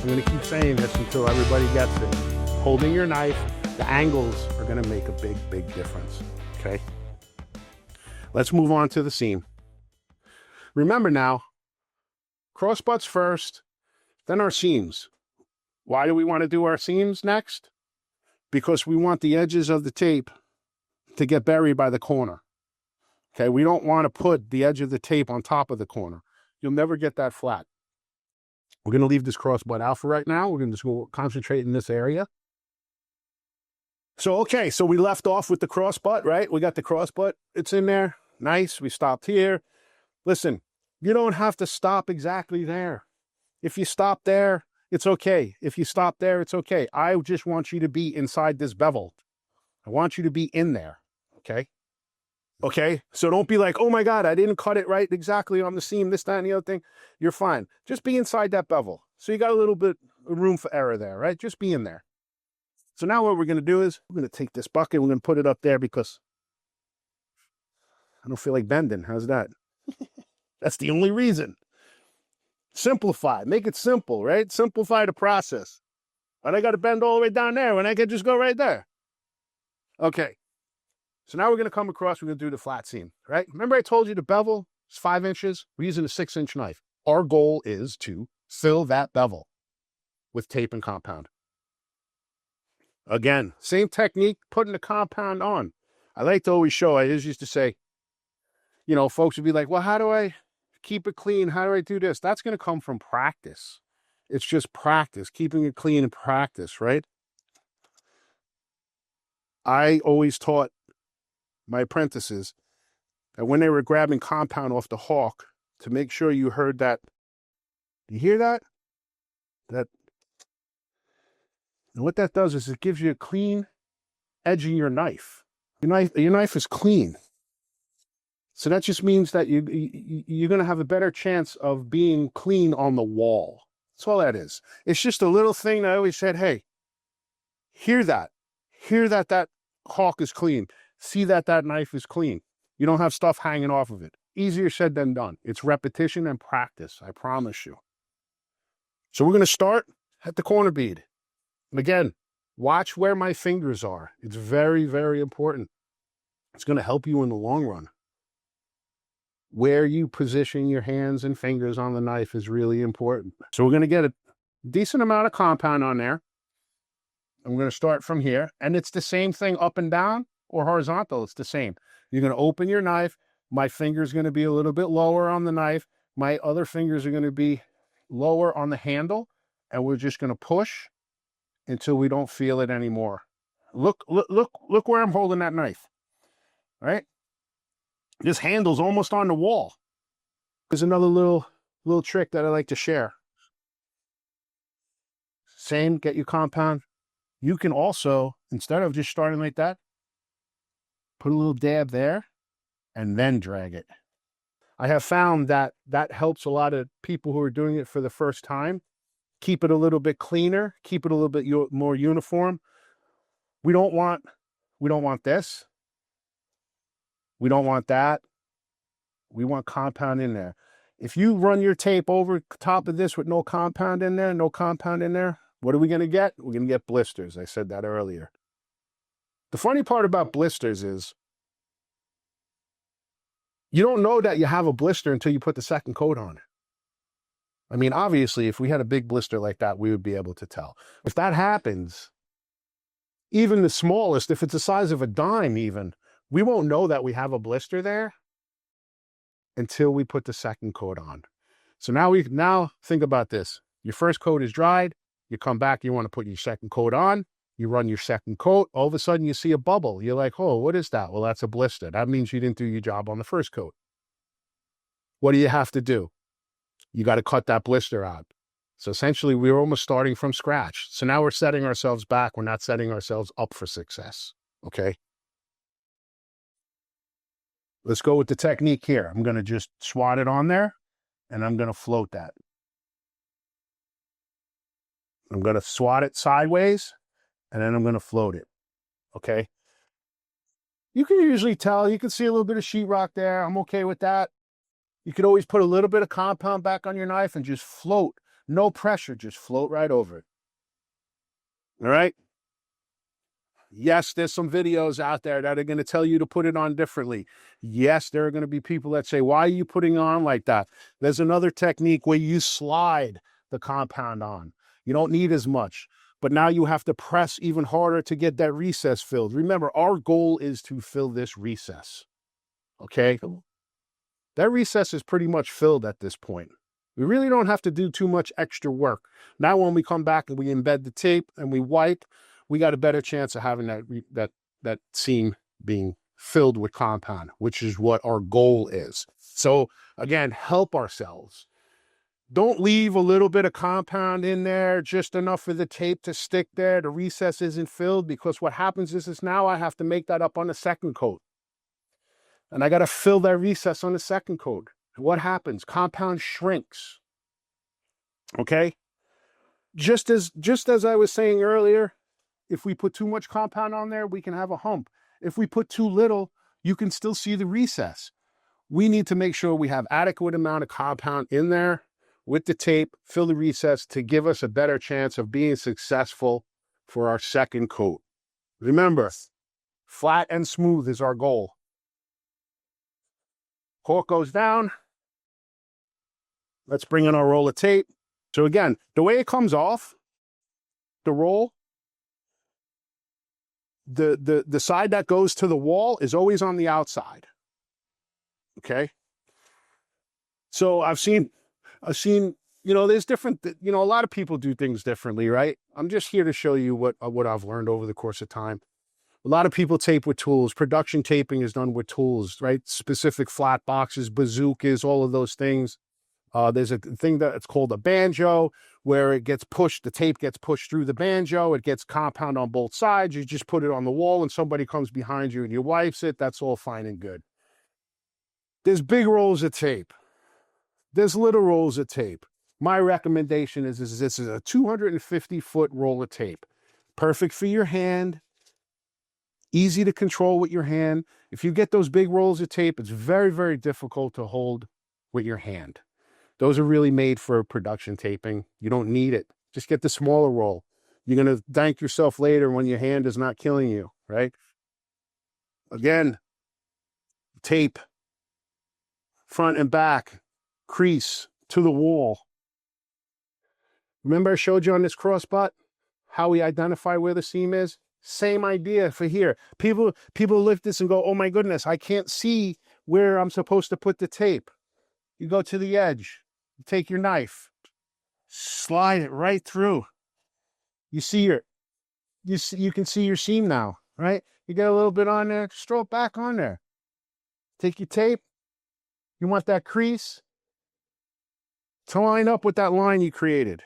I'm going to keep saying this until everybody gets it. Holding your knife, the angles are going to make a big, big difference, okay? Let's move on to the seam. Remember now, cross butts first, then our seams. Why do we want to do our seams next? Because we want the edges of the tape to get buried by the corner. Okay, we don't want to put the edge of the tape on top of the corner. You'll never get that flat. We're going to leave this cross butt out for right now. We're going to just go concentrate in this area. So, okay, so we left off with the cross butt, right? We got the cross butt. It's in there. Nice. We stopped here. Listen, you don't have to stop exactly there. If you stop there, it's okay. If you stop there, it's okay. I just want you to be inside this bevel. I want you to be in there, okay? Okay, so don't be like, oh my God, I didn't cut it right exactly on the seam, this, that, and the other thing. You're fine. Just be inside that bevel. So you got a little bit of room for error there, right? Just be in there. So now what we're going to do is we're going to take this bucket, we're going to put it up there because I don't feel like bending. How's that? That's the only reason. Simplify. Make it simple, right? Simplify the process. But I got to bend all the way down there when I can just go right there. Okay. So now we're going to come across, we're going to do the flat seam, right? Remember I told you the bevel is 5 inches? We're using a 6-inch knife. Our goal is to fill that bevel with tape and compound. Again, same technique, putting the compound on. I like to always show, I used to say, you know, folks would be like, well, how do I keep it clean? How do I do this? That's going to come from practice. It's just practice, keeping it clean and practice, right? I always taught my apprentices that when they were grabbing compound off the hawk, to make sure you heard that. You hear that? And what that does is it gives you a clean edge of your knife. Your knife is clean. So that just means that you're going to have a better chance of being clean on the wall. That's all that is. It's just a little thing that I always said, hey, hear that. Hear that that hawk is clean. See that that knife is clean. You don't have stuff hanging off of it. Easier said than done. It's repetition and practice, I promise you. So we're going to start at the corner bead. And again, watch where my fingers are. It's very, very important. It's going to help you in the long run. Where you position your hands and fingers on the knife is really important. So we're going to get a decent amount of compound on there. I'm going to start from here. And it's the same thing up and down or horizontal. It's the same. You're going to open your knife. My finger's going to be a little bit lower on the knife. My other fingers are going to be lower on the handle. And we're just going to push until we don't feel it anymore. Look where I'm holding that knife. All right? This handle's almost on the wall. There's another little trick that I like to share. Same, get your compound. You can also, instead of just starting like that, put a little dab there and then drag it. I have found that that helps a lot of people who are doing it for the first time. Keep it a little bit cleaner, keep it a little bit more uniform. We don't want this. We don't want that. We want compound in there. If you run your tape over top of this with no compound in there, what are we going to get? We're going to get blisters. I said that earlier. The funny part about blisters is you don't know that you have a blister until you put the second coat on. I mean, obviously, if we had a big blister like that, we would be able to tell. If that happens, even the smallest, if it's the size of a dime even, we won't know that we have a blister there until we put the second coat on. So now think about this. Your first coat is dried. You come back, you want to put your second coat on. You run your second coat. All of a sudden, you see a bubble. You're like, oh, what is that? Well, that's a blister. That means you didn't do your job on the first coat. What do you have to do? You got to cut that blister out. So essentially, we're almost starting from scratch. So now we're setting ourselves back. We're not setting ourselves up for success. Okay? Let's go with the technique here. I'm going to just swat it on there, and I'm going to float that. I'm going to swat it sideways, and then I'm going to float it. Okay? You can usually tell. You can see a little bit of sheetrock there. I'm okay with that. You could always put a little bit of compound back on your knife and just float No pressure, just float right over it. All right? Yes, there's some videos out there that are going to tell you to put it on differently. Yes, there are going to be people that say, why are you putting it on like that? There's another technique where you slide the compound on. You don't need as much, but now you have to press even harder to get that recess filled. Remember, our goal is to fill this recess, okay? That recess is pretty much filled at this point. We really don't have to do too much extra work. Now, when we come back and we embed the tape and we wipe, we got a better chance of having that seam being filled with compound, which is what our goal is. So again, help ourselves. Don't leave a little bit of compound in there, just enough for the tape to stick there. The recess isn't filled, because what happens is now I have to make that up on the second coat. And I got to fill that recess on the second coat. What happens? Compound shrinks. Okay? Just as I was saying earlier, if we put too much compound on there, we can have a hump. If we put too little, you can still see the recess. We need to make sure we have adequate amount of compound in there with the tape, fill the recess to give us a better chance of being successful for our second coat. Remember, flat and smooth is our goal. Cork goes down. Let's bring in our roll of tape. So again, the way it comes off, the roll, the side that goes to the wall is always on the outside. Okay. So I've seen, there's different, a lot of people do things differently, right? I'm just here to show you what I've learned over the course of time. A lot of people tape with tools. Production taping is done with tools, right? Specific flat boxes, bazookas, all of those things. There's a thing that's called a banjo, where it gets pushed, the tape gets pushed through the banjo, it gets compound on both sides, you just put it on the wall and somebody comes behind you and you wipes it, that's all fine and good. There's big rolls of tape. There's little rolls of tape. My recommendation is this is a 250-foot roll of tape. Perfect for your hand, easy to control with your hand. If you get those big rolls of tape, it's very, very difficult to hold with your hand. Those are really made for production taping. You don't need it. Just get the smaller roll. You're going to thank yourself later when your hand is not killing you, right? Again, tape, front and back, crease to the wall. Remember I showed you on this crossbutt how we identify where the seam is? Same idea for here. People lift this and go, oh my goodness, I can't see where I'm supposed to put the tape. You go to the edge. You take your knife, slide it right through. You can see your seam now, right? You get a little bit on there, just throw it back on there. Take your tape. You want that crease to line up with that line you created.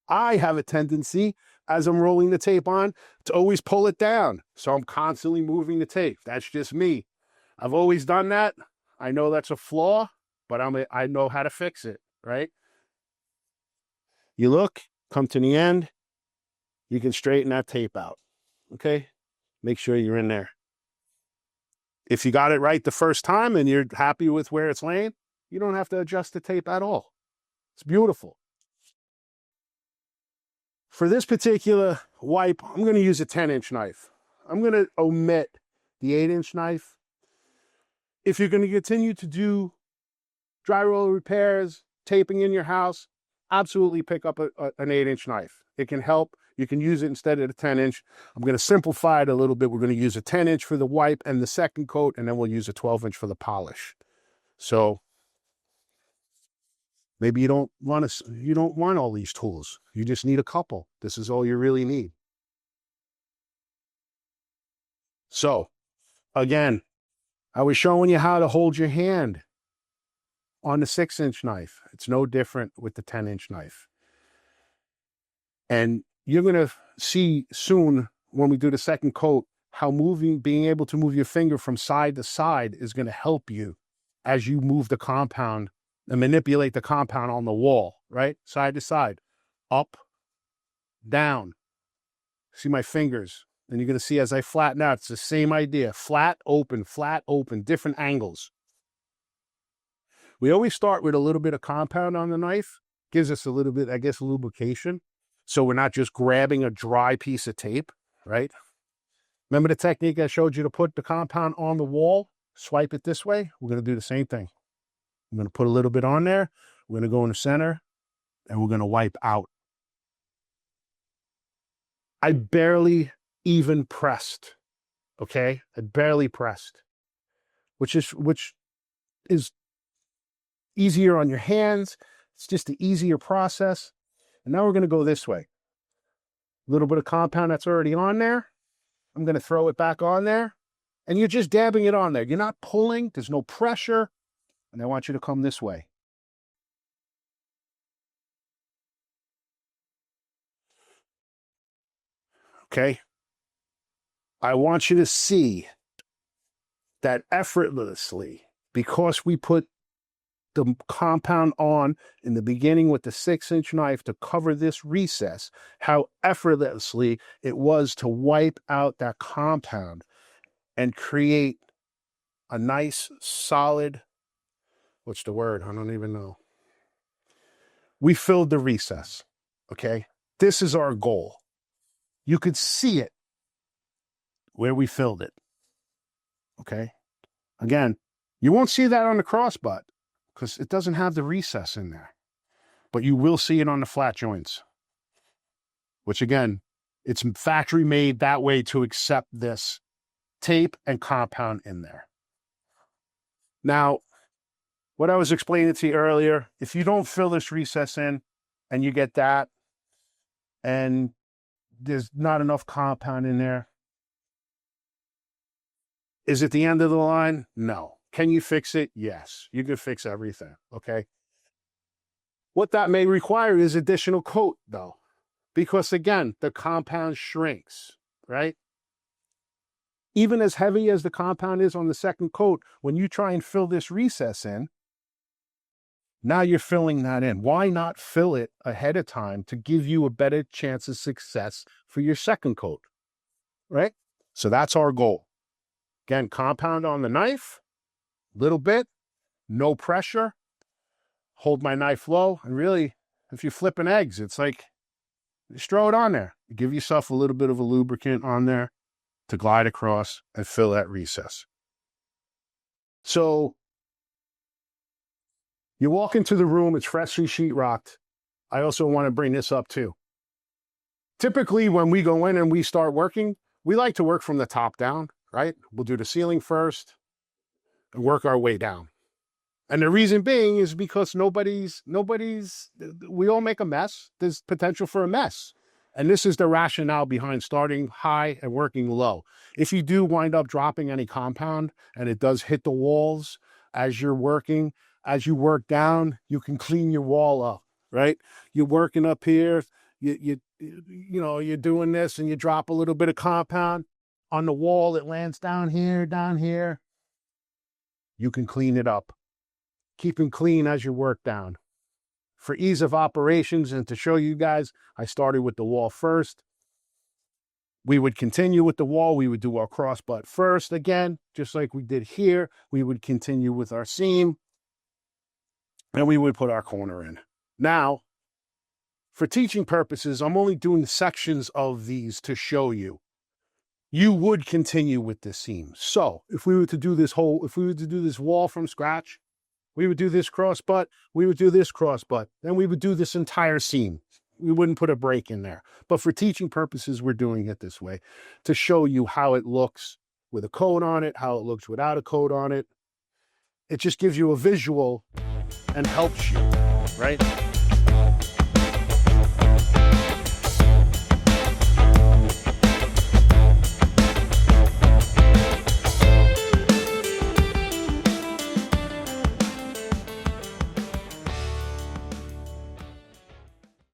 I have a tendency, as I'm rolling the tape on, to always pull it down. So I'm constantly moving the tape. That's just me. I've always done that. I know that's a flaw, but I know how to fix it, right? You look, come to the end, you can straighten that tape out, okay? Make sure you're in there. If you got it right the first time and you're happy with where it's laying, you don't have to adjust the tape at all. It's beautiful. For this particular wipe, I'm going to use a 10-inch knife. I'm going to omit the 8-inch knife. If you're going to continue to do drywall repairs, taping in your house, absolutely pick up an 8-inch knife. It can help. You can use it instead of the 10-inch. I'm going to simplify it a little bit. We're going to use a 10-inch for the wipe and the second coat, and then we'll use a 12-inch for the polish. So maybe you don't want all these tools. You just need a couple. This is all you really need. So again, I was showing you how to hold your hand on the 6-inch knife. It's no different with the 10-inch knife. And you're going to see soon when we do the second coat how being able to move your finger from side to side is going to help you as you move the compound and manipulate the compound on the wall, right? Side to side, up, down. See my fingers. And you're going to see as I flatten out, it's the same idea. Flat, open, different angles. We always start with a little bit of compound on the knife. Gives us a little bit, I guess, lubrication. So we're not just grabbing a dry piece of tape, right? Remember the technique I showed you to put the compound on the wall? Swipe it this way. We're going to do the same thing. I'm going to put a little bit on there. We're going to go in the center, and we're going to wipe out. I barely even pressed, okay? I barely pressed, which is easier on your hands. It's just an easier process. And now we're going to go this way. A little bit of compound that's already on there. I'm going to throw it back on there. And you're just dabbing it on there. You're not pulling. There's no pressure. And I want you to come this way. Okay? I want you to see that effortlessly, because we put the compound on in the beginning with the 6-inch knife to cover this recess, how effortlessly it was to wipe out that compound and create a nice, solid, what's the word? I don't even know. We filled the recess, okay? This is our goal. You could see it where we filled it, okay? Again, you won't see that on the crossbutt because it doesn't have the recess in there, but you will see it on the flat joints, which again, it's factory made that way to accept this tape and compound in there. Now, what I was explaining to you earlier, if you don't fill this recess in and you get that and there's not enough compound in there, is it the end of the line? No. Can you fix it? Yes. You can fix everything, okay? What that may require is additional coat, though, because, again, the compound shrinks, right? Even as heavy as the compound is on the second coat, when you try and fill this recess in, now you're filling that in. Why not fill it ahead of time to give you a better chance of success for your second coat, right? So that's our goal. Again, compound on the knife, little bit, no pressure, hold my knife low, and really, if you're flipping eggs, it's like, just throw it on there. Give yourself a little bit of a lubricant on there to glide across and fill that recess. So you walk into the room, it's freshly sheetrocked. I also want to bring this up too. Typically, when we go in and we start working, we like to work from the top down, right? We'll do the ceiling first and work our way down. And the reason being is because we all make a mess. There's potential for a mess. And this is the rationale behind starting high and working low. If you do wind up dropping any compound and it does hit the walls as you're working, as you work down, you can clean your wall up, right? You're working up here, you're doing this and you drop a little bit of compound on the wall, it lands down here. You can clean it up. Keep them clean as you work down. For ease of operations and to show you guys, I started with the wall first. We would continue with the wall. We would do our crossbutt first again, just like we did here. We would continue with our seam, and we would put our corner in. Now, for teaching purposes, I'm only doing sections of these to show you. You would continue with this seam. So if we were to do this wall from scratch, we would do this crossbutt, we would do this crossbutt, then we would do this entire seam. We wouldn't put a break in there. But for teaching purposes, we're doing it this way to show you how it looks with a coat on it, how it looks without a coat on it. It just gives you a visual and helps you, right?